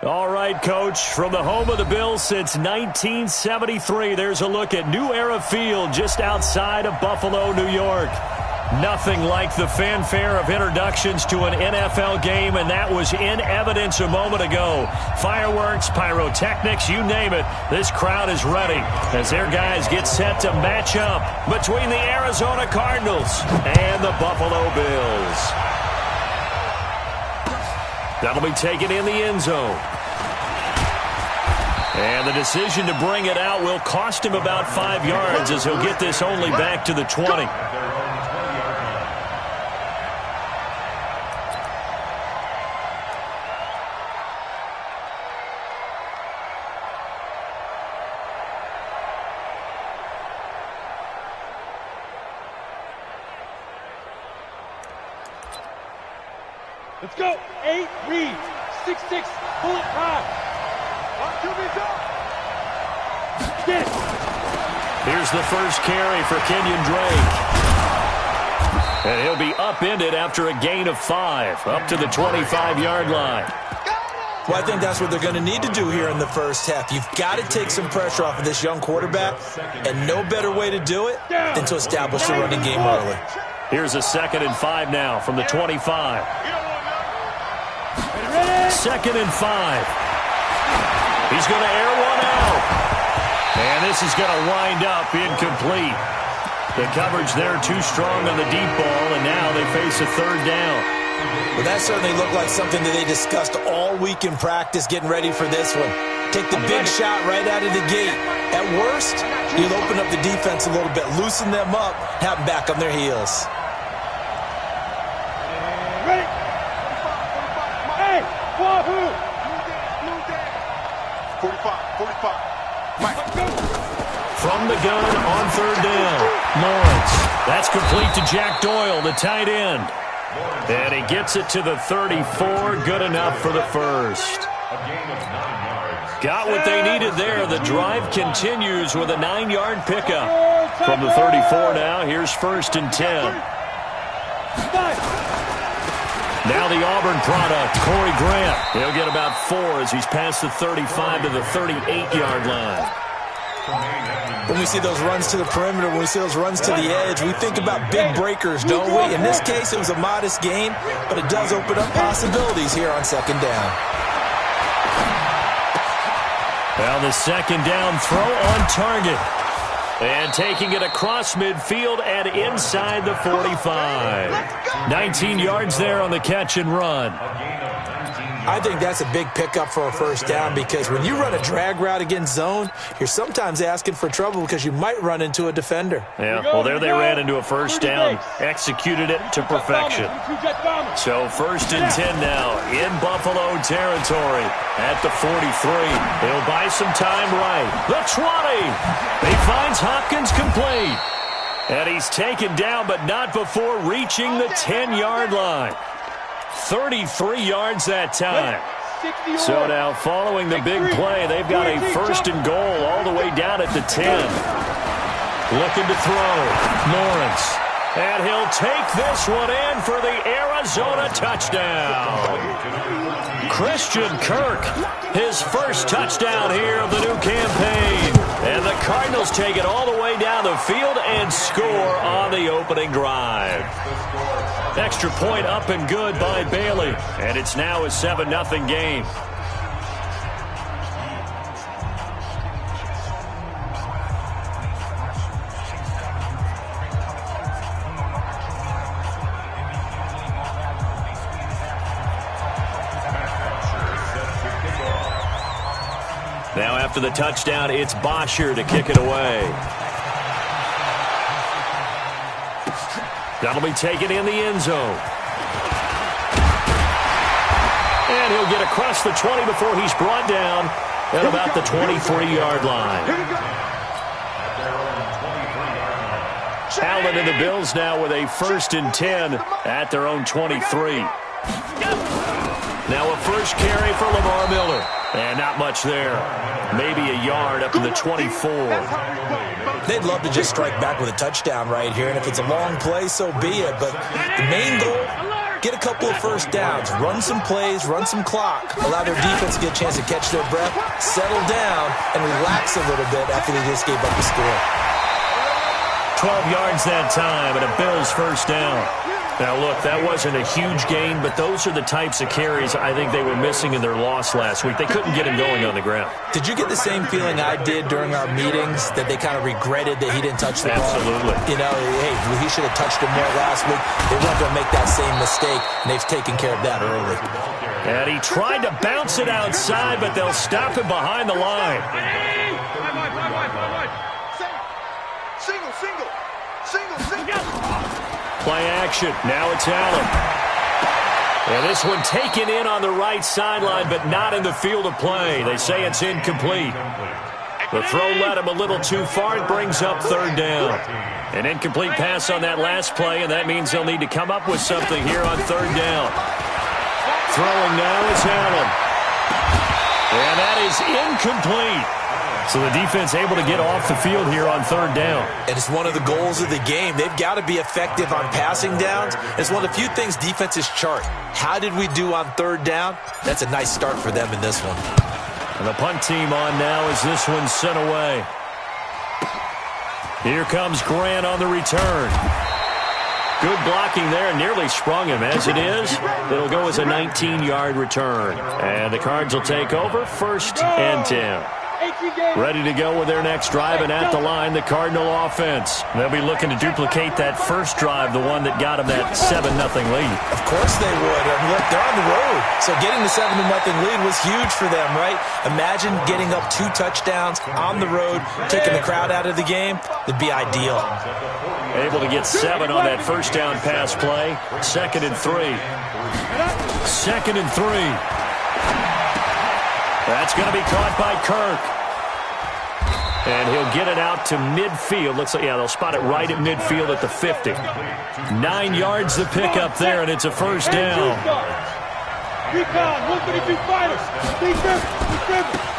All right, Coach, from the home of the Bills since 1973, there's a look at New Era Field just outside of Buffalo, New York. Nothing like the fanfare of introductions to an NFL game, and that was in evidence a moment ago. Fireworks, pyrotechnics, you name it. This crowd is ready as their guys get set to match up between the Arizona Cardinals and the Buffalo Bills. That'll be taken in the end zone. And the decision to bring it out will cost him about 5 yards as he'll get this only back to the 20. Let's go. 8 read. 6-6 bullet prime. Here's the first carry for Kenyon Drake. And he'll be upended after a gain of 5, up to the 25-yard line. Well, I think that's what they're going to need to do here in the first half. You've got to take some pressure off of this young quarterback, and no better way to do it than to establish the running game early. Here's a 2nd and 5 now from the 25. 2nd and 5. He's going to air one out. And this is going to wind up incomplete. The coverage there too strong on the deep ball, and now they face a 3rd down. Well, that certainly looked like something that they discussed all week in practice getting ready for this one. Take the big shot right out of the gate. At worst, you'll open up the defense a little bit, loosen them up, have them back on their heels. Ready? Hey, wahoo! 45. From the gun on 3rd down, Lawrence. That's complete to Jack Doyle, the tight end. And he gets it to the 34, good enough for the first. Got what they needed there. The drive continues with a 9-yard pickup. From the 34 now, here's 1st and 10. Now the Auburn product, Corey Grant. He'll get about 4 as he's past the 35 to the 38-yard line. When we see those runs to the perimeter, when we see those runs to the edge, we think about big breakers, don't we? In this case, it was a modest gain, but it does open up possibilities here on 2nd down. Well, the 2nd down throw on target. And taking it across midfield and inside the 45. 19 yards there on the catch and run. I think that's a big pickup for a 1st down because when you run a drag route against zone, you're sometimes asking for trouble because you might run into a defender. Yeah, well, there they ran into a 1st down, executed it to perfection. So 1st and 10 now in Buffalo territory at the 43. He'll buy some time right. The 20. He finds Hopkins complete. And he's taken down, but not before reaching the 10-yard line. 33 yards that time. So now following the big play, they've got a 1st and goal all the way down at the 10. Looking to throw. Lawrence. And he'll take this one in for the Arizona touchdown. Christian Kirk, his first touchdown here of the new campaign. And the Cardinals take it all the way down the field and score on the opening drive. Extra point up and good by Bailey. And it's now a 7-0 game. Now after the touchdown, it's Bosher to kick it away. That'll be taken in the end zone. And he'll get across the 20 before he's brought down at about the 23-yard line. Allen and the Bills now with a 1st and 10 at their own 23. Now a first carry for Lamar Miller. And not much there. Maybe a yard up in the 24. They'd love to just strike back with a touchdown right here, and if it's a long play, so be it. But the main goal, get a couple of first downs, run some plays, run some clock, allow their defense to get a chance to catch their breath, settle down, and relax a little bit after they just gave up the score. 12 yards that time, and a Bills first down. Now, look, that wasn't a huge gain, but those are the types of carries I think they were missing in their loss last week. They couldn't get him going on the ground. Did you get the same feeling I did during our meetings, that they kind of regretted that he didn't touch the ball? Absolutely. You know, hey, he should have touched him more last week. They weren't going to make that same mistake, and they've taken care of that early. And he tried to bounce it outside, but they'll stop him behind the line. Single. Play action. Now it's Allen. And this one taken in on the right sideline, but not in the field of play. They say it's incomplete. The throw led him a little too far. It brings up third down. An incomplete pass on that last play, and that means they'll need to come up with something here on third down. Throwing now is Allen. And that is incomplete. So the defense able to get off the field here on third down. And it's one of the goals of the game. They've got to be effective on passing downs. It's one of the few things defenses chart. How did we do on third down? That's a nice start for them in this one. And the punt team on now as this one's sent away. Here comes Grant on the return. Good blocking there, nearly sprung him. As it is, it'll go as a 19-yard return. And the Cards will take over, 1st and 10. Ready to go with their next drive, and at the line, the Cardinal offense. They'll be looking to duplicate that first drive, the one that got them that 7-0 lead. Of course they would. I mean, look, they're on the road. So getting the 7-0 lead was huge for them, right? Imagine getting up 2 touchdowns on the road, taking the crowd out of the game. It'd be ideal. Able to get 7 on that first down pass play. 2nd and 3. 2nd and 3. That's going to be caught by Kirk. And he'll get it out to midfield. Looks like, yeah, they'll spot it right at midfield at the 50. 9 yards to pick up there, and it's a first down. Recon, 132 fighters.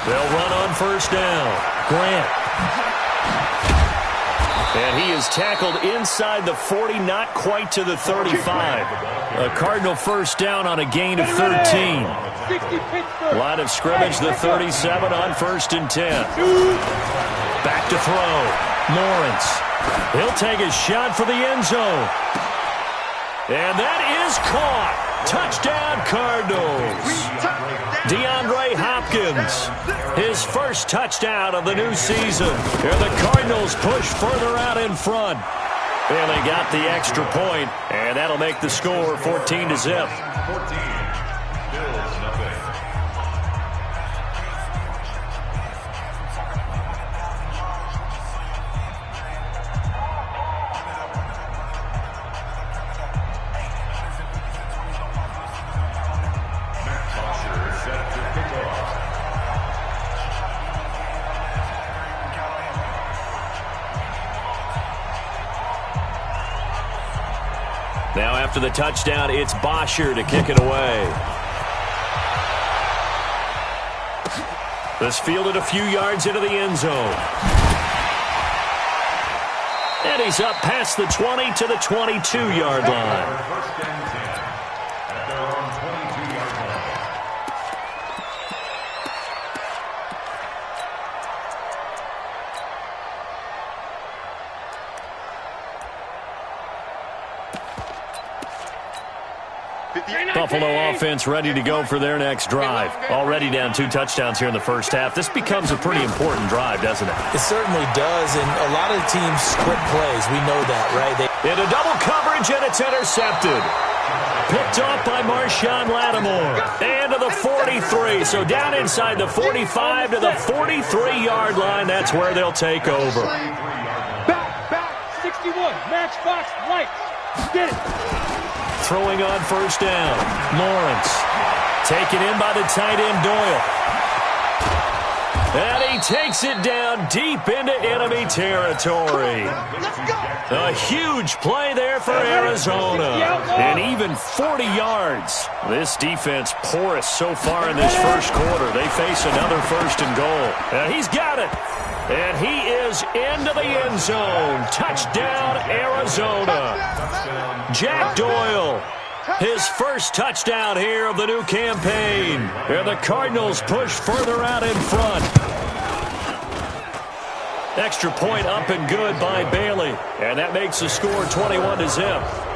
They'll run on first down. Grant. And he is tackled inside the 40, not quite to the 35. A Cardinal first down on a gain of 13. Line of scrimmage, the 37 on 1st and 10. Back to throw. Lawrence. He'll take a shot for the end zone. And that is caught. Touchdown, Cardinals. DeAndre Hopkins. His first touchdown of the new season. And the Cardinals push further out in front. And they got the extra point, and that'll make the score 14-0. Now after the touchdown, it's Bosher to kick it away. This fielded a few yards into the end zone. And he's up past the 20 to the 22-yard line. Buffalo offense ready to go for their next drive. Already down 2 touchdowns here in the first half. This becomes a pretty important drive, doesn't it? It certainly does, and a lot of the teams script plays. We know that, right? Into double coverage, and it's intercepted. Picked off by Marshawn Lattimore. And to the 43. So down inside the 45 to the 43-yard line. That's where they'll take over. Back, 61. Matchbox, right. Get it. Throwing on first down. Lawrence. Taken in by the tight end Doyle. And he takes it down deep into enemy territory. A huge play there for Arizona. And even 40 yards. This defense porous so far in this first quarter. They face another 1st and goal. And he's got it. And he is into the end zone. Touchdown, Arizona. Jack Doyle His first touchdown here of the new campaign. And the Cardinals push further out in front. Extra point up and good by Bailey. And that makes the score 21-0.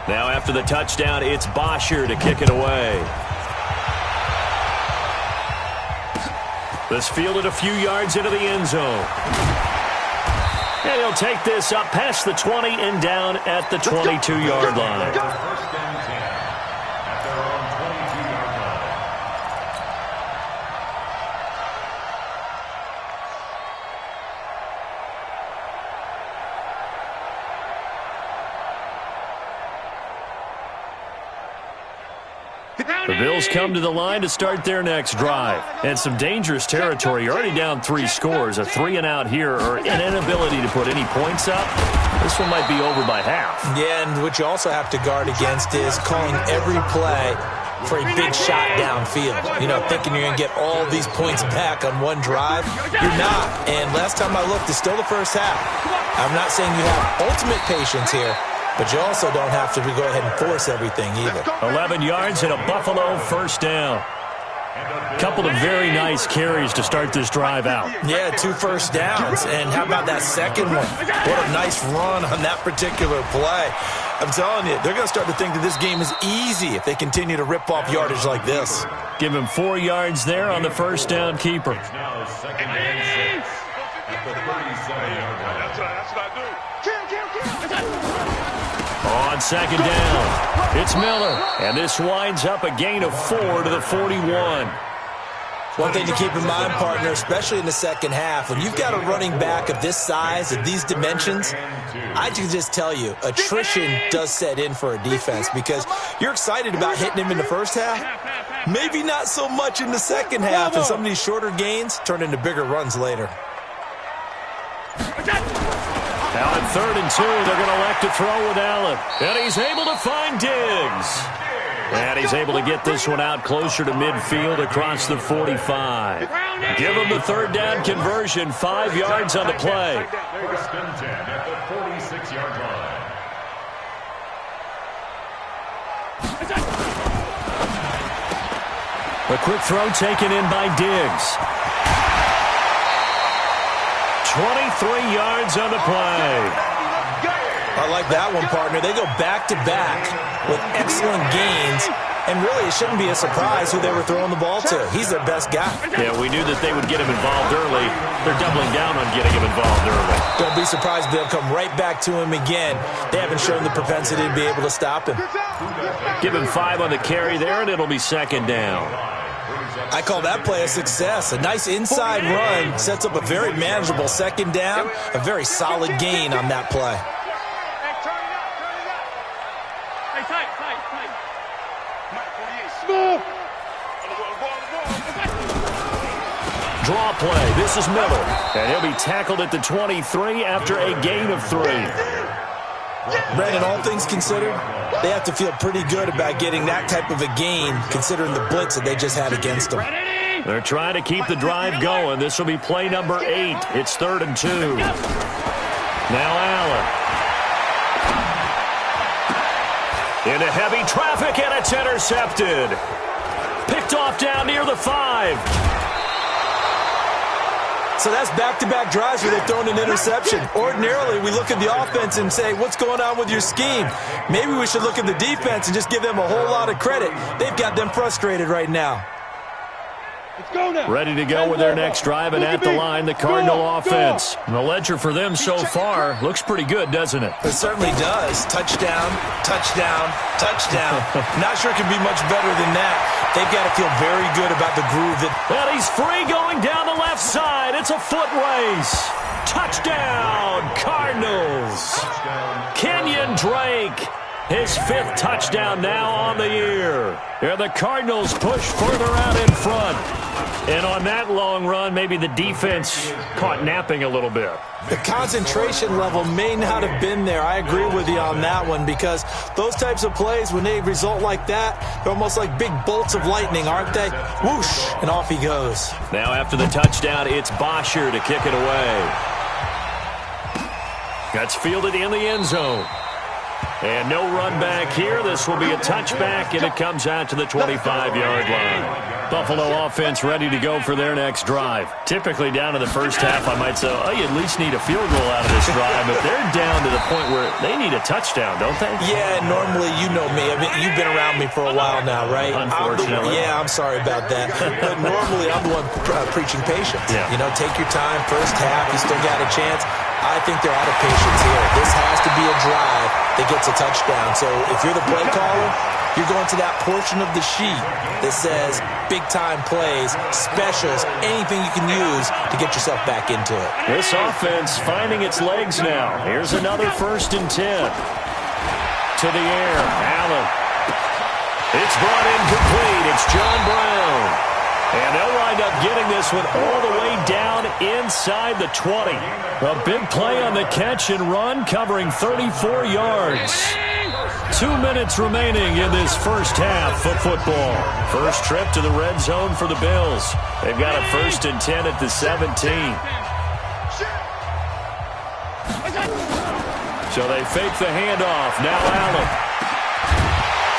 Now after the touchdown, it's Bosher to kick it away. This fielded a few yards into the end zone. And he'll take this up past the 20 and down at the 22-yard line. First and 10 at their own 22-yard line. The Bills come to the line to start their next drive. And some dangerous territory. You're already down 3 scores. A 3-and-out here or an inability to put any points up. This one might be over by half. Yeah, and what you also have to guard against is calling every play for a big shot downfield. You know, thinking you're going to get all these points back on one drive. You're not. And last time I looked, it's still the first half. I'm not saying you have ultimate patience here, but you also don't have to go ahead and force everything either. 11 yards and a Buffalo first down. Couple of very nice carries to start this drive out. Yeah, 2 first downs. And how about that second one? What a nice run on that particular play. I'm telling you, they're going to start to think that this game is easy if they continue to rip off yardage like this. Give him 4 yards there on the first down keeper. Now second and 6 at the 37-yard line. That's what I do. On second down, it's Miller. And this winds up a gain of 4 to the 41. One thing to keep in mind, partner, especially in the second half, when you've got a running back of this size, of these dimensions, I can just tell you, attrition does set in for a defense because you're excited about hitting him in the first half. Maybe not so much in the second half, and some of these shorter gains turn into bigger runs later. Now on 3rd and 2, they're going to elect to throw with Allen. And he's able to find Diggs. And he's able to get this one out closer to midfield across the 45. Give him the 3rd down conversion, 5 yards on the play. First and 10 at the 46-yard line. A quick throw taken in by Diggs. 23 yards on the play. I like that one, partner. They go back-to-back with excellent gains, and really it shouldn't be a surprise who they were throwing the ball to. He's their best guy. Yeah, we knew that they would get him involved early. They're doubling down on getting him involved early. Don't be surprised if they'll come right back to him again. They haven't shown the propensity to be able to stop him. Give him 5 on the carry there, and it'll be second down. I call that play a success. A nice inside run sets up a very manageable second down, a very solid gain on that play. Draw play. This is Miller. And he'll be tackled at the 23 after a gain of 3. Brandon, all things considered, they have to feel pretty good about getting that type of a gain considering the blitz that they just had against them. They're trying to keep the drive going. This will be play number 8. It's 3rd and 2. Now Allen. Into heavy traffic, and it's intercepted. Picked off down near the 5. So that's back-to-back drives where they've thrown an interception. Ordinarily, we look at the offense and say, what's going on with your scheme? Maybe we should look at the defense and just give them a whole lot of credit. They've got them frustrated right now. Ready to go with their next drive, and at the line, the Cardinal offense. And the ledger for them so far looks pretty good, doesn't it? It certainly does. Touchdown, touchdown, touchdown. Not sure it can be much better than that. They've got to feel very good about the groove. And he's free going down the left side. It's a foot race. Touchdown, Cardinals. Kenyon Drake. his 5th touchdown now on the year. And the Cardinals push further out in front. And on that long run, maybe the defense caught napping a little bit. The concentration level may not have been there. I agree with you on that one, because those types of plays, when they result like that, they're almost like big bolts of lightning, aren't they? Whoosh, and off he goes. Now after the touchdown, it's Bosher to kick it away. That's fielded in the end zone. And no run back here. This will be a touchback, and it comes out to the 25-yard line. Buffalo offense ready to go for their next drive. Typically down in the first half, I might say, oh, you at least need a field goal out of this drive, but they're down to the point where they need a touchdown, don't they? Yeah, normally, you know me. I mean, you've been around me for a while now, right? Unfortunately. I'm sorry about that. But normally, I'm the one preaching patience. Yeah. You know, take your time. First half, you still got a chance. I think they're out of patience here. This has to be a drive that gets a touchdown. So if you're the play caller, you're going to that portion of the sheet that says big-time plays, specials, anything you can use to get yourself back into it. This offense finding its legs now. Here's another 1st and 10. To the air, Allen. It's brought in complete. It's John Brown. And they'll wind up getting this one all the way down inside the 20. A big play on the catch and run, covering 34 yards. 2 minutes remaining in this first half of football. First trip to the red zone for the Bills. They've got a 1st and 10 at the 17. So they fake the handoff. Now Allen.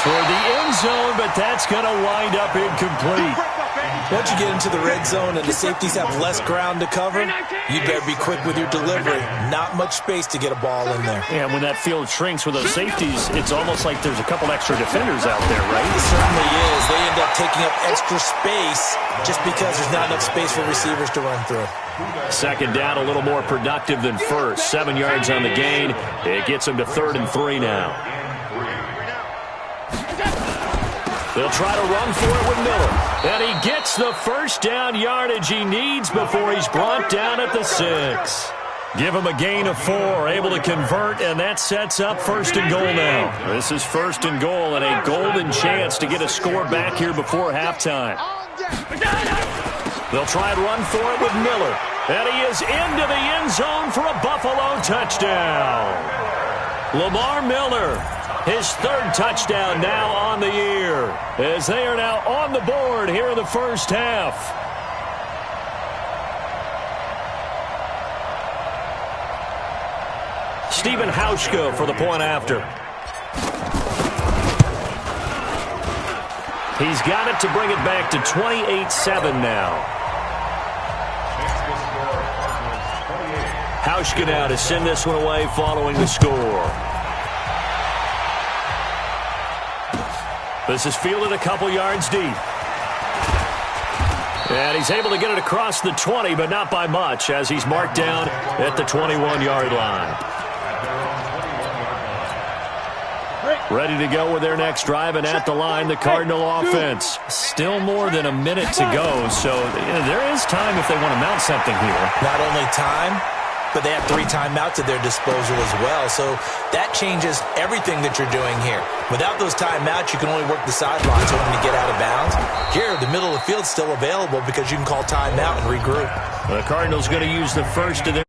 Toward the end zone, but that's going to wind up incomplete. Once you get into the red zone and the safeties have less ground to cover, you better be quick with your delivery. Not much space to get a ball in there. Yeah, when that field shrinks with those safeties, it's almost like there's a couple extra defenders out there, right? It certainly is. They end up taking up extra space just because there's not enough space for receivers to run through. 2nd down, a little more productive than first. 7 yards on the gain. It gets them to 3rd and 3 now. They'll try to run for it with Miller. And he gets the first down yardage he needs before he's brought down at the 6. Give him a gain of 4, able to convert, and that sets up 1st and goal now. This is 1st and goal and a golden chance to get a score back here before halftime. They'll try and run for it with Miller. And he is into the end zone for a Buffalo touchdown. Lamar Miller. His 3rd touchdown now on the year, as they are now on the board here in the first half. Stephen Hauschka for the point after. He's got it to bring it back to 28-7 now. Hauschka now to send this one away following the score. This is fielded a couple yards deep. And he's able to get it across the 20, but not by much, as he's marked down at the 21-yard line. Ready to go with their next drive, and at the line, the Cardinal offense. Still more than a minute to go, so there is time if they want to mount something here. Not only time, but they have 3 timeouts at their disposal as well. So that changes everything that you're doing here. Without those timeouts, you can only work the sidelines hoping to get out of bounds. Here, the middle of the field's still available because you can call timeout and regroup. The Cardinals going to use the first of their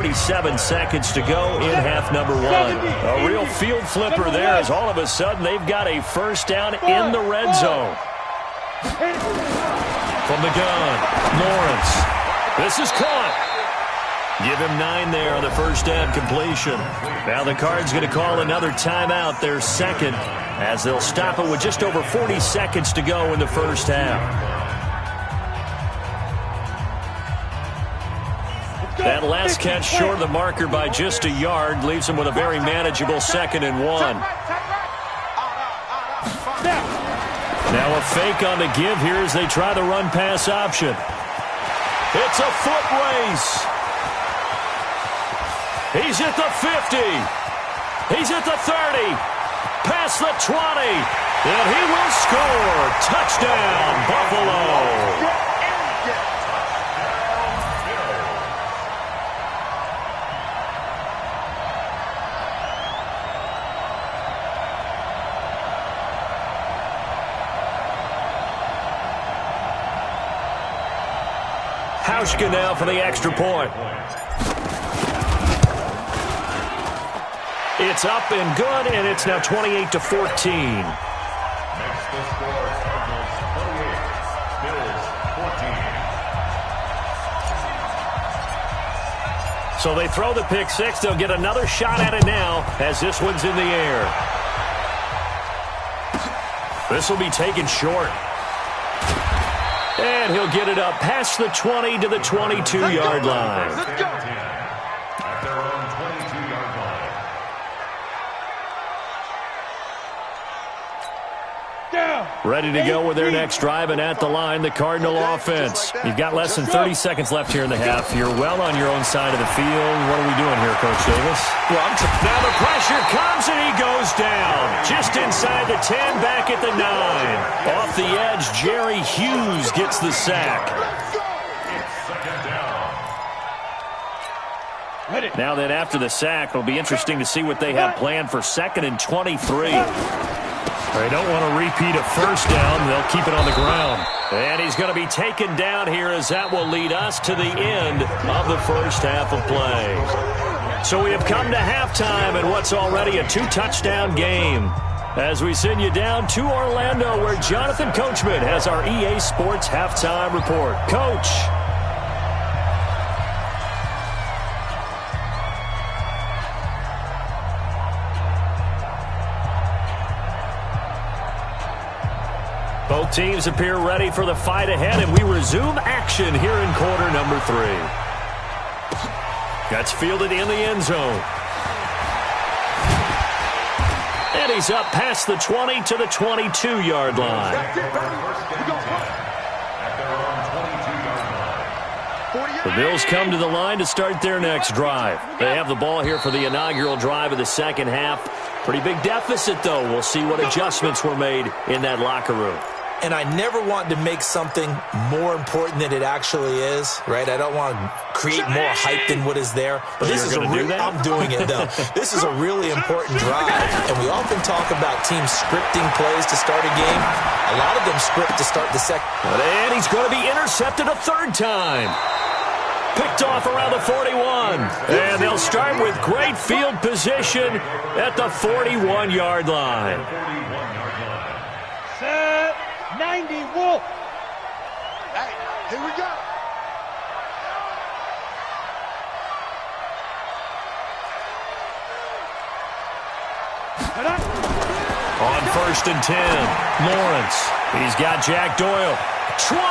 37 seconds to go in half number 1. A real field flipper there, as all of a sudden they've got a first down in the red zone. From the gun, Lawrence. This is caught. Give him 9 there on the first down completion. Now the Cards going to call another timeout, their 2nd, as they'll stop it with just over 40 seconds to go in the first half. That last catch short of the marker by just a yard leaves him with a very manageable 2nd and 1. Now a fake on the give here as they try the run-pass option. It's a foot race. He's at the 50. He's at the 30. Past the 20. And he will score. Touchdown, Buffalo. Hauschka now for the extra point. It's up and good, and it's now 28-14. Next to score, Cardinals 28, Bills 14. So they throw the pick six. They'll get another shot at it now as this one's in the air. This will be taken short. And he'll get it up past the 20 to the 22-yard line. Let's go. At their own 22-yard line. Ready to go with their next drive, and at the line, the Cardinal offense. You've got less than 30 seconds left here in the half. You're well on your own side of the field. What are we doing here, Coach Davis? Well, now the pressure comes, and he goes down. Just inside the 10, back at the 9. Off the edge, Jerry Hughes gets the sack. Now then, after the sack, it'll be interesting to see what they have planned for 2nd and 23. They don't want to repeat a first down. They'll keep it on the ground. And he's going to be taken down here as that will lead us to the end of the first half of play. So we have come to halftime in what's already a 2-touchdown game. As we send you down to Orlando, where Jonathan Coachman has our EA Sports halftime report. Coach. Both teams appear ready for the fight ahead, and we resume action here in quarter number 3. That's fielded in the end zone. And he's up past the 20 to the 22-yard line. The Bills come to the line to start their next drive. They have the ball here for the inaugural drive of the second half. Pretty big deficit, though. We'll see what adjustments were made in that locker room. And I never want to make something more important than it actually is, right? I don't want to create more hype than what is there. But this is I'm doing it, though. This is a really important drive. And we often talk about teams scripting plays to start a game. A lot of them script to start the second. And he's going to be intercepted a third time. Picked off around the 41. And they'll start with great field position at the 41-yard line. Set 90, Wolf. Hey, here we go. On 1st and 10, Lawrence. He's got Jack Doyle. 20.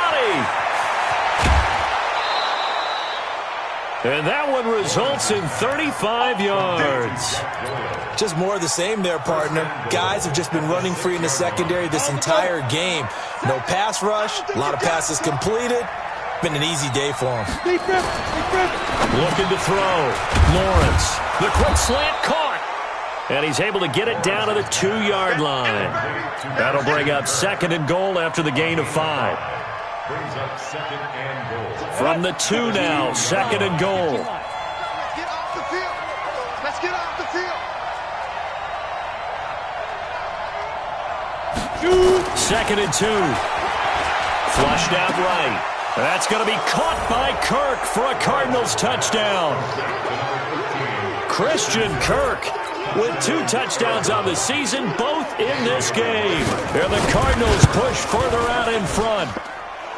And that one results in 35 yards. Just more of the same there, partner. Guys have just been running free in the secondary this entire game. No pass rush, a lot of passes completed. Been an easy day for them. Looking to throw. Lawrence. The quick slant caught. And he's able to get it down to the 2-yard line. That'll bring up 2nd and goal after the gain of 5. Brings up 2nd and goal. From the 2 now, 2nd and goal. Get off the field. Let's get off the field. 2nd and 2. Flushed out right. That's going to be caught by Kirk for a Cardinals touchdown. Christian Kirk with 2 touchdowns on the season, both in this game. And the Cardinals push further out in front.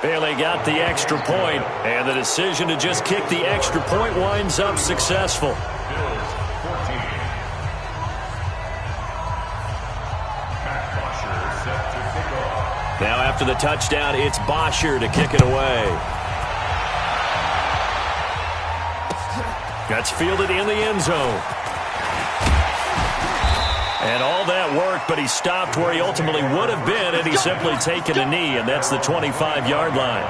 And they got the extra point, and the decision to just kick the extra point winds up successful. Now after the touchdown, it's Bosher to kick it away. That's fielded in the end zone. And all that worked, but he stopped where he ultimately would have been, and he's simply taken a knee, and that's the 25-yard line.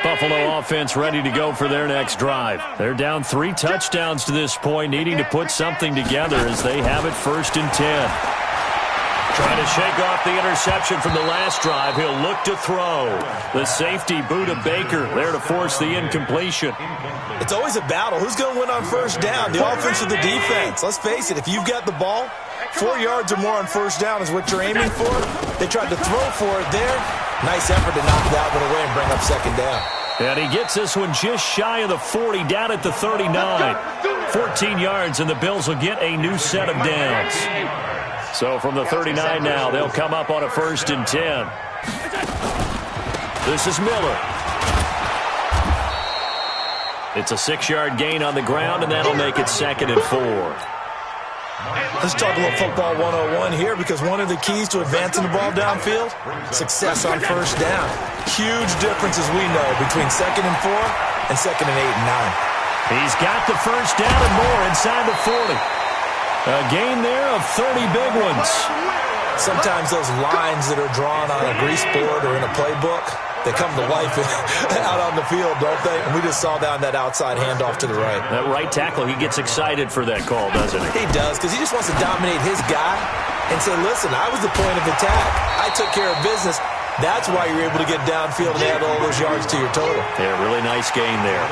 Buffalo offense ready to go for their next drive. They're down 3 touchdowns to this point, needing to put something together as they have it 1st and 10. Trying to shake off the interception from the last drive. He'll look to throw. The safety, Buda Baker, there to force the incompletion. It's always a battle. Who's going to win on 1st down, the offense or the defense? Let's face it, if you've got the ball, 4 yards or more on first down is what you're aiming for. They tried to throw for it there. Nice effort to knock that one away and bring up second down. And he gets this one just shy of the 40, down at the 39. 14 yards, and the Bills will get a new set of downs. So from the 39 now, they'll come up on a 1st and 10. This is Miller. It's a 6-yard gain on the ground, and that'll make it 2nd and 4. Let's talk a little football 101 here, because one of the keys to advancing the ball downfield, success on first down. Huge difference, as we know, between 2nd and 4 and 2nd and 8 and 9. He's got the first down and more inside the 40. A gain there of 30 big ones. Sometimes those lines that are drawn on a grease board or in a playbook, they come to life out on the field, don't they? And we just saw down that outside handoff to the right. That right tackle, he gets excited for that call, doesn't he? He does, because he just wants to dominate his guy and say, listen, I was the point of attack. I took care of business. That's why you're able to get downfield and add all those yards to your total. Yeah, really nice gain there.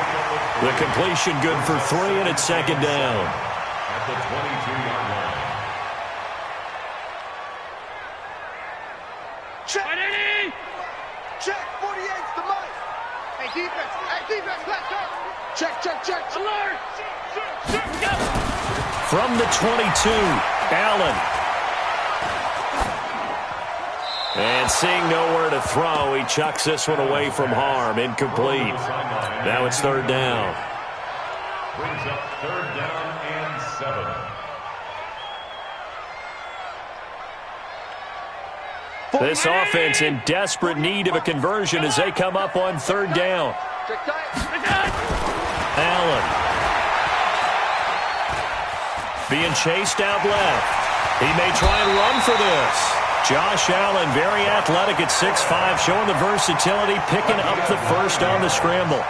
The completion good for 3, and it's 2nd down. At the 22-yard line. Check. Check. 48's the mic. Hey, defense, let's go. Check. Alert. From the 22, Allen. And seeing nowhere to throw, he chucks this one away from harm. Incomplete. Now it's 3rd down. Brings up 3rd down and 7. This offense in desperate need of a conversion as they come up on 3rd down. Allen. Being chased out left. He may try and run for this. Josh Allen, very athletic at 6'5", showing the versatility, picking up the first on the scramble.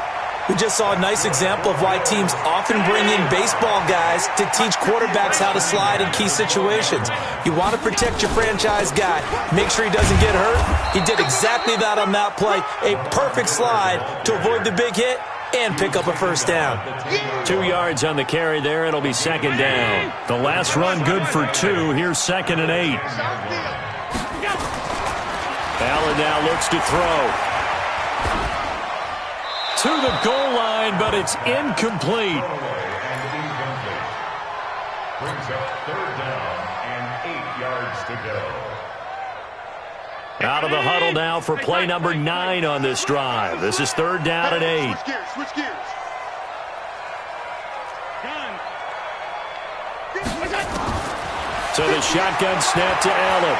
We just saw a nice example of why teams often bring in baseball guys to teach quarterbacks how to slide in key situations. You want to protect your franchise guy. Make sure he doesn't get hurt. He did exactly that on that play. A perfect slide to avoid the big hit and pick up a first down. 2 yards on the carry there. It'll be 2nd down. The last run good for 2. Here's 2nd and 8. Allen now looks to throw. To the goal line, but it's incomplete. Brings up 3rd down and 8 yards to go. Out of the huddle now for play number 9 on this drive. This is 3rd down and 8. Switch gears. So the shotgun snap to Allen.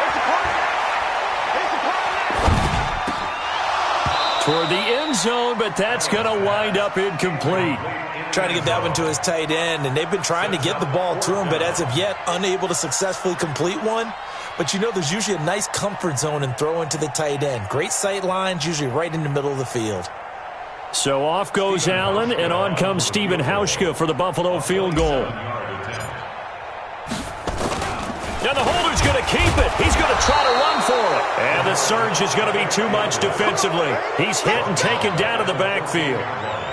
Toward the end zone, but that's going to wind up incomplete. Trying to get that one to his tight end, and they've been trying to get the ball to him, but as of yet, unable to successfully complete one. But you know, there's usually a nice comfort zone in throwing to the tight end. Great sight lines, usually right in the middle of the field. So off goes Allen, and on comes Stephen Hauschka for the Buffalo field goal. Now the holder's going to keep it. He's going to try to run for it. And the surge is going to be too much defensively. He's hit and taken down to the backfield.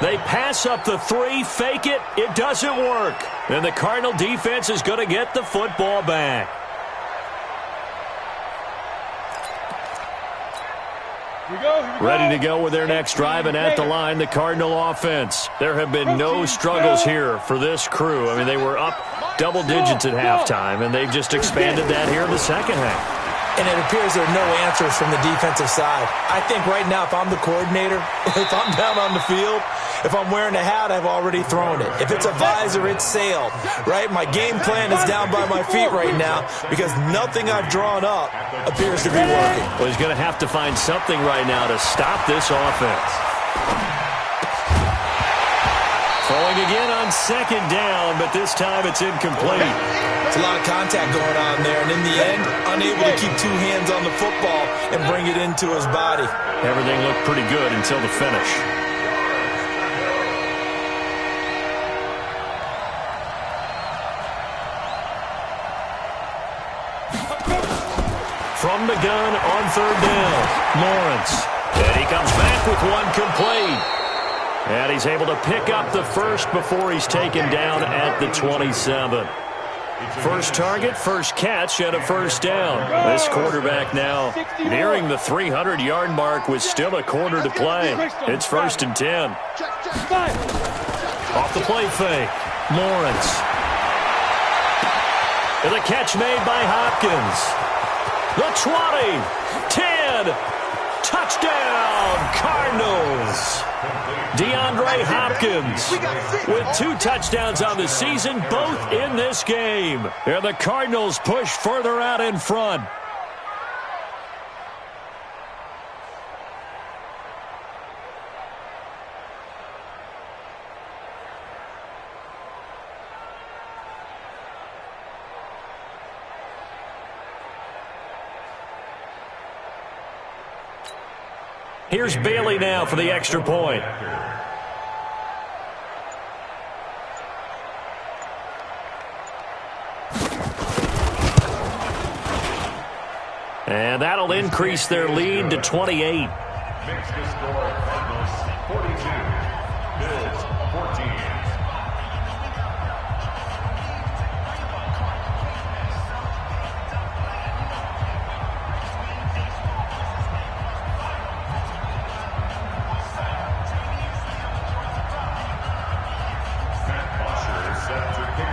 They pass up the 3, fake it. It doesn't work. And the Cardinal defense is going to get the football back. Ready to go with their next drive, and at the line, the Cardinal offense. There have been no struggles here for this crew. I mean, they were up double digits at halftime, and they've just expanded that here in the second half. And it appears there are no answers from the defensive side. I think right now, if I'm the coordinator, if I'm down on the field, if I'm wearing a hat, I've already thrown it. If it's a visor, it's sailed, right? My game plan is down by my feet right now because nothing I've drawn up appears to be working. Well, he's going to have to find something right now to stop this offense. Throwing again on 2nd down, but this time it's incomplete. It's a lot of contact going on there, and in the end, unable to keep 2 hands on the football and bring it into his body. Everything looked pretty good until the finish. From the gun on 3rd down, Lawrence. And he comes back with one complete. And he's able to pick up the first before he's taken down at the 27. First target, first catch, and a first down. This quarterback now nearing the 300-yard mark with still a quarter to play. It's 1st and 10. Off the play fake, Lawrence. And the catch made by Hopkins. The 20, 10, touchdown, Cardinals. DeAndre Hopkins with 2 touchdowns on the season, both in this game. And the Cardinals push further out in front. Here's Bailey now for the extra point. And that'll increase their lead to 28. Makes the score Cardinals 42, Bills 14.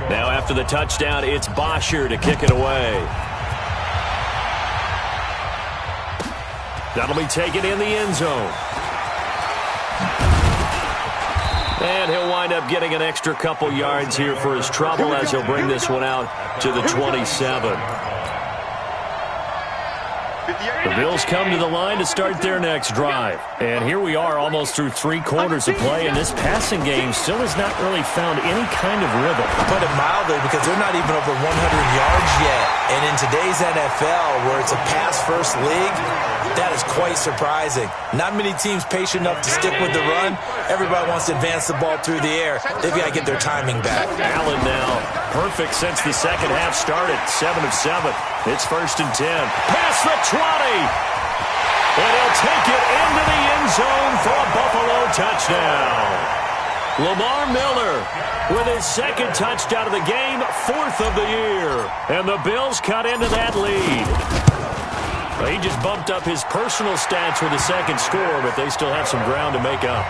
Now after the touchdown, it's Bosher to kick it away. That'll be taken in the end zone. And he'll wind up getting an extra couple yards here for his trouble as he'll bring this one out to the 27. The Bills come to the line to start their next drive. And here we are almost through 3 quarters of play, and this passing game still has not really found any kind of rhythm. Put it mildly, because they're not even over 100 yards yet. And in today's NFL, where it's a pass-first league, that is quite surprising. Not many teams patient enough to stick with the run. Everybody wants to advance the ball through the air. They've got to get their timing back. Allen now, perfect since the second half started. 7 of 7. It's 1st and 10. Pass the 20. And he'll take it into the end zone for a Buffalo touchdown. Lamar Miller with his 2nd touchdown of the game, 4th of the year. And the Bills cut into that lead. Well, he just bumped up his personal stats with a 2nd score, but they still have some ground to make up.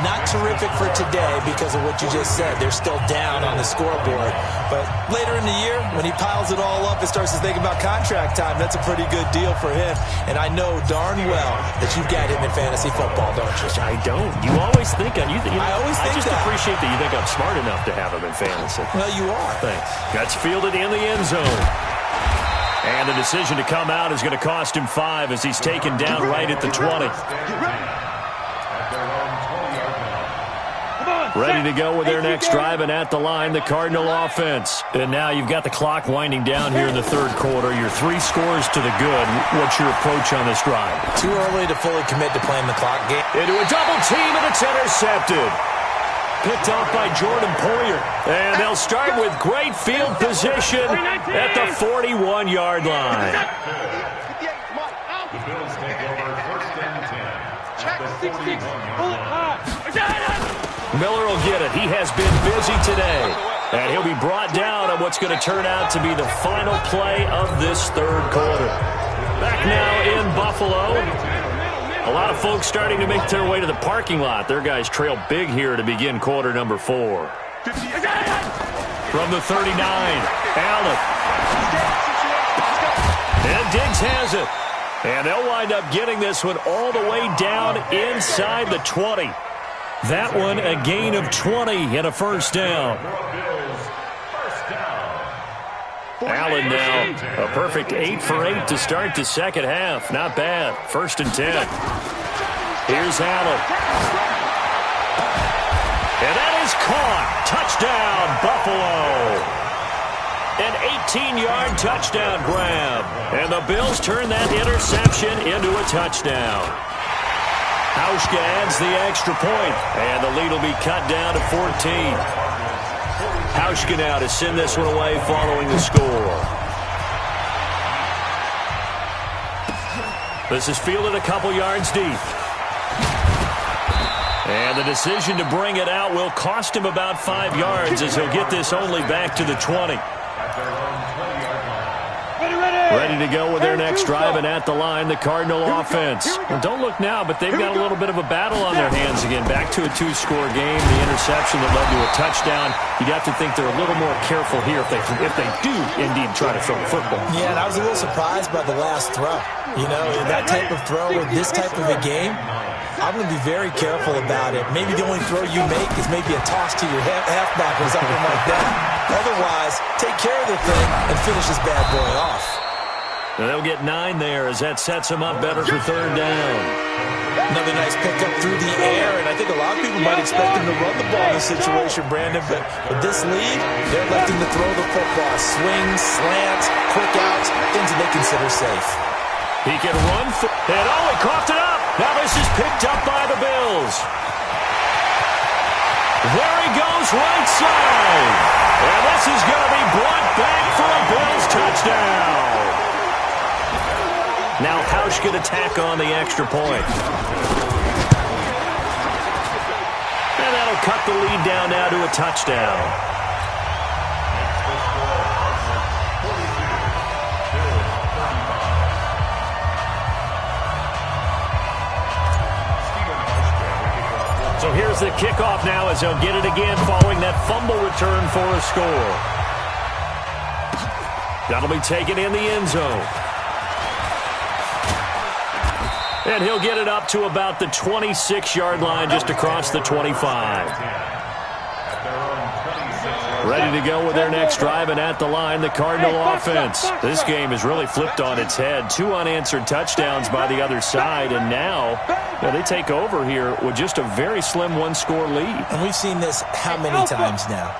Not terrific for today because of what you just said. They're still down on the scoreboard. But later in the year, when he piles it all up and starts to think about contract time, that's a pretty good deal for him. And I know darn well that you've got him in fantasy football, don't you? I don't. You always think I just that. appreciate that you think I'm smart enough to have him in fantasy. Well, you are. Thanks. That's fielded in the end zone. And the decision to come out is going to cost him 5 as he's taken down right at the 20. Ready to go with their next drive, and at the line, the Cardinal offense. And now you've got the clock winding down here in the 3rd quarter. You're 3 scores to the good. What's your approach on this drive? Too early to fully commit to playing the clock game. Into a double team, and it's intercepted. Picked off by Jordan Poyer. And they'll start with great field position at the 41-yard line. The Bills take over 1st and 10 at the 41-yard line. Miller will get it. He has been busy today. And he'll be brought down on what's going to turn out to be the final play of this 3rd quarter. Back now in Buffalo. A lot of folks starting to make their way to the parking lot. Their guys trail big here to begin quarter number 4. From the 39, Allen. And Diggs has it. And they'll wind up getting this one all the way down inside the 20. That one a gain of 20 and a 1st down. Allen now a perfect 8 for 8 to start the 2nd half. Not bad. 1st and 10. Here's Allen. And that is caught. Touchdown, Buffalo. An 18-yard touchdown grab. And the Bills turn that interception into a touchdown. Hauschka adds the extra point, and the lead will be cut down to 14. Hauschka now to send this one away following the score. This is fielded a couple yards deep. And the decision to bring it out will cost him about 5 yards as he'll get this only back to the 20. Ready to go with their next drive, and at the line, the Cardinal offense. Well, don't look now, but they've got a little bit of a battle on their hands again. Back to a 2-score game. The interception that led to a touchdown. You'd have to think they're a little more careful here if they do indeed try to throw the football. Yeah, and I was a little surprised by the last throw. You know, that type of throw in this type of a game, I'm going to be very careful about it. Maybe the only throw you make is maybe a toss to your halfback or something like that. Otherwise, take care of the thing and finish this bad boy off. Now they'll get 9 there as that sets them up better for third down. Another nice pickup through the air, and I think a lot of people might expect him to run the ball in this situation, Brandon, but with this lead, they're electing to throw the football. Swings, slants, quick outs, things that they consider safe. He can run for it. Oh, he coughed it up. Now this is picked up by the Bills. There he goes, right side. And this is going to be brought back for a Bills touchdown. Now Hausch can attack on the extra point. And that'll cut the lead down now to a touchdown. So here's the kickoff now as they'll get it again following that fumble return for a score. That'll be taken in the end zone. And he'll get it up to about the 26-yard line just across the 25. Ready to go with their next drive, and at the line, the Cardinal offense. This game is really flipped on its head. 2 unanswered touchdowns by the other side, and now they take over here with just a very slim 1-score lead. And we've seen this how many times now?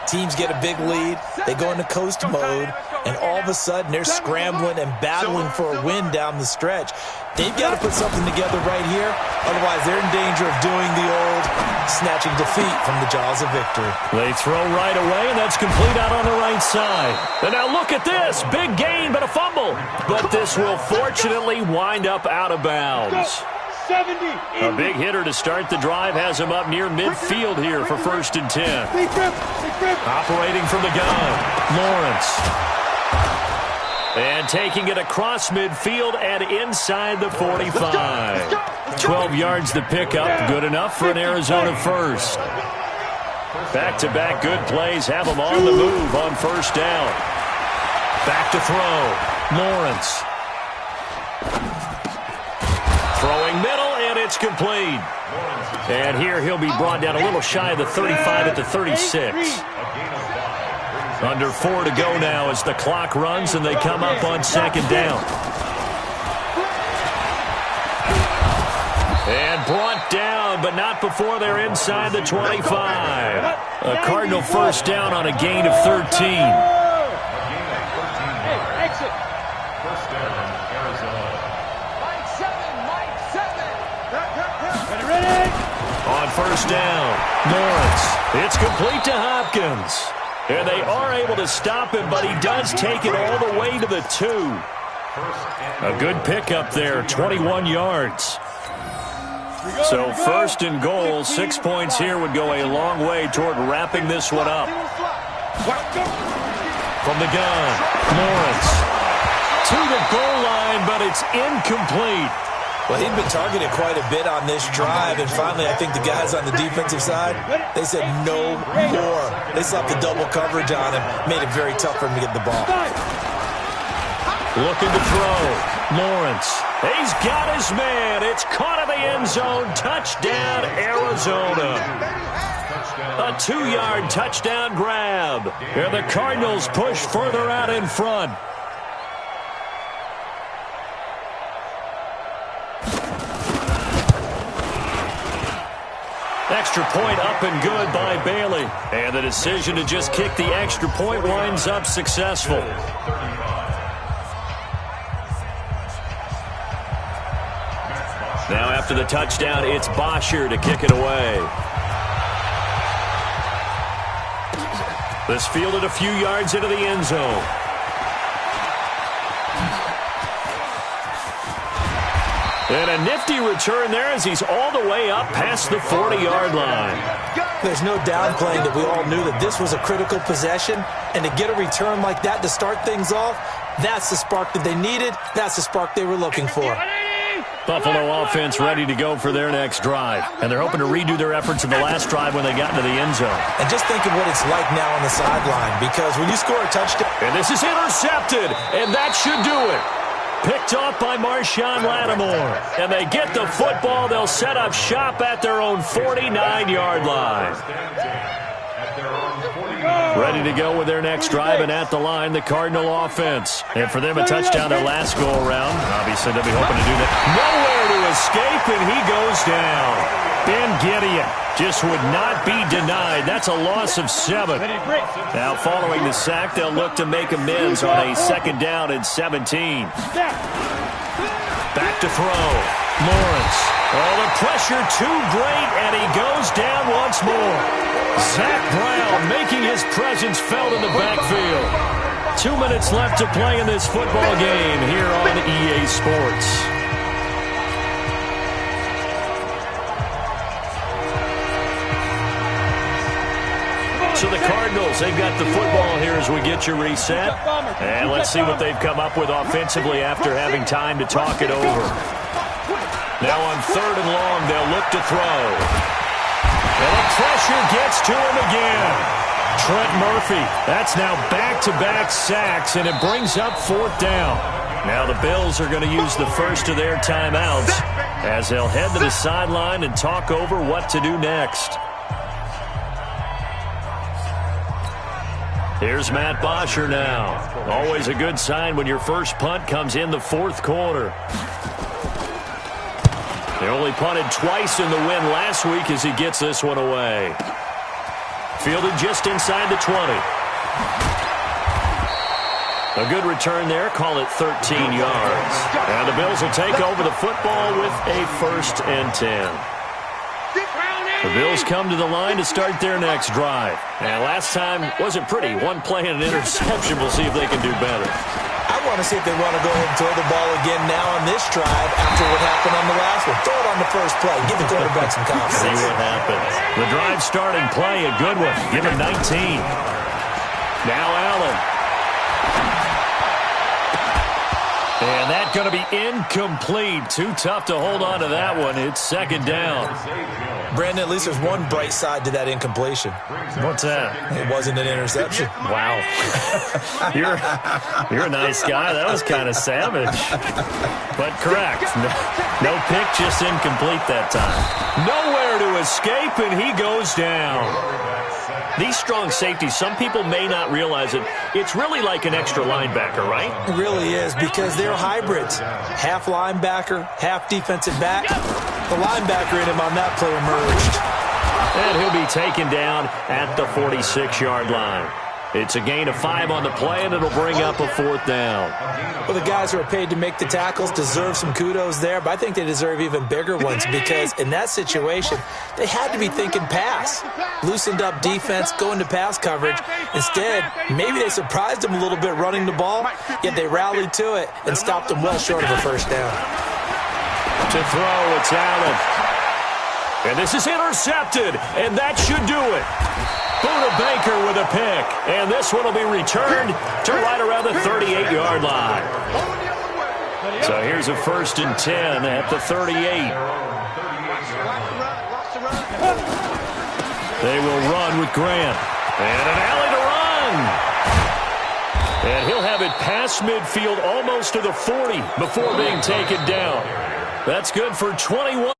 Teams get a big lead, they go into coast mode, and all of a sudden they're scrambling and battling for a win down the stretch. They've got to put something together right here, otherwise they're in danger of doing the old snatching defeat from the jaws of victory. They throw right away, and that's complete out on the right side. And now look at this, big gain but a fumble. But this will fortunately wind up out of bounds. A big hitter to start the drive has him up near midfield here for 1st and 10. Operating from the gun, Lawrence. And taking it across midfield and inside the 45. 12 yards to pick up, good enough for an Arizona first. Back-to-back good plays have them on the move on 1st down. Back to throw, Lawrence. Throwing middle, and it's complete. And here he'll be brought down a little shy of the 35 at the 36. Under 4 to go now as the clock runs, and they come up on 2nd down. And brought down, but not before they're inside the 25. A Cardinal 1st down on a gain of 13. On 1st down, Lawrence. It's complete to Hopkins. And they are able to stop him, but he does take it all the way to the 2. A good pickup there, 21 yards. So 1st and goal, 6 points here would go a long way toward wrapping this one up. From the gun, Lawrence. To the goal line, but it's incomplete. Well, he'd been targeted quite a bit on this drive, and finally I think the guys on the defensive side, they said no more. They slapped the double coverage on him, made it very tough for him to get the ball. Looking to throw, Lawrence. He's got his man. It's caught in the end zone. Touchdown, Arizona. A 2-yard touchdown grab. And the Cardinals push further out in front. Extra point up and good by Bailey. And the decision to just kick the extra point winds up successful. Now after the touchdown, it's Bosher to kick it away. This fielded a few yards into the end zone. And a nifty return there as he's all the way up past the 40-yard line. There's no downplaying that we all knew that this was a critical possession, and to get a return like that to start things off, That's the spark that they needed. That's the spark they were looking for. Buffalo offense ready to go for their next drive. And they're hoping to redo their efforts in the last drive when they got into the end zone. And just think of what it's like now on the sideline, because when you score a touchdown. And this is intercepted, and that should do it. Picked off by Marshawn Lattimore. And they get the football. They'll set up shop at their own 49-yard line. Ready to go with their next drive, and at the line, the Cardinal offense. And for them, a touchdown their last go-around. Obviously, they'll be hoping to do that. Nowhere to escape, and he goes down. Ben Gideon just would not be denied. That's a loss of 7. Now, following the sack, they'll look to make amends on a 2nd down and 17. Back to throw. Lawrence. Oh, the pressure too great, and he goes down once more. Zach Brown making his presence felt in the backfield. 2 minutes left to play in this football game here on EA Sports. So the Cardinals, they've got the football here as we get you reset. And let's see what they've come up with offensively after having time to talk it over. Now on 3rd and long, they'll look to throw. And the pressure gets to him again. Trent Murphy, that's now back-to-back sacks, and it brings up 4th down. Now the Bills are going to use the first of their timeouts as they'll head to the sideline and talk over what to do next. Here's Matt Bosher now. Always a good sign when your first punt comes in the 4th quarter. They only punted twice in the win last week as he gets this one away. Fielded just inside the 20. A good return there. Call it 13 yards. And the Bills will take over the football with a 1st and 10. The Bills come to the line to start their next drive. And last time wasn't pretty. One play and an interception. We'll see if they can do better. I want to see if they want to go ahead and throw the ball again now on this drive after what happened on the last one. Throw it on the first play. Give the quarterback some confidence. See what happens. The drive starting play, a good one. Give him 19. Now Allen. And that's going to be incomplete. Too tough to hold on to that one. It's 2nd down. Brandon, at least there's one bright side to that incompletion. What's that? It wasn't an interception. Wow. You're a nice guy. That was kind of savage. But correct. No pick, just incomplete that time. Nowhere to escape, and he goes down. These strong safeties, some people may not realize it. It's really like an extra linebacker, right? It really is, because they're hybrids. Half linebacker, half defensive back. The linebacker in him on that play emerged. And he'll be taken down at the 46-yard line. It's a gain of 5 on the play, and it'll bring up a 4th down. Well, the guys who are paid to make the tackles deserve some kudos there, but I think they deserve even bigger ones, because in that situation, they had to be thinking pass. Loosened up defense, going to pass coverage. Instead, maybe they surprised them a little bit running the ball, yet they rallied to it and stopped them well short of a 1st down. To throw, it's Allen. And this is intercepted, and that should do it. Buda Baker with a pick, and this one will be returned to right around the 38-yard line. So here's a 1st and 10 at the 38. They will run with Grant. And an alley to run. And he'll have it past midfield almost to the 40 before being taken down. That's good for 21.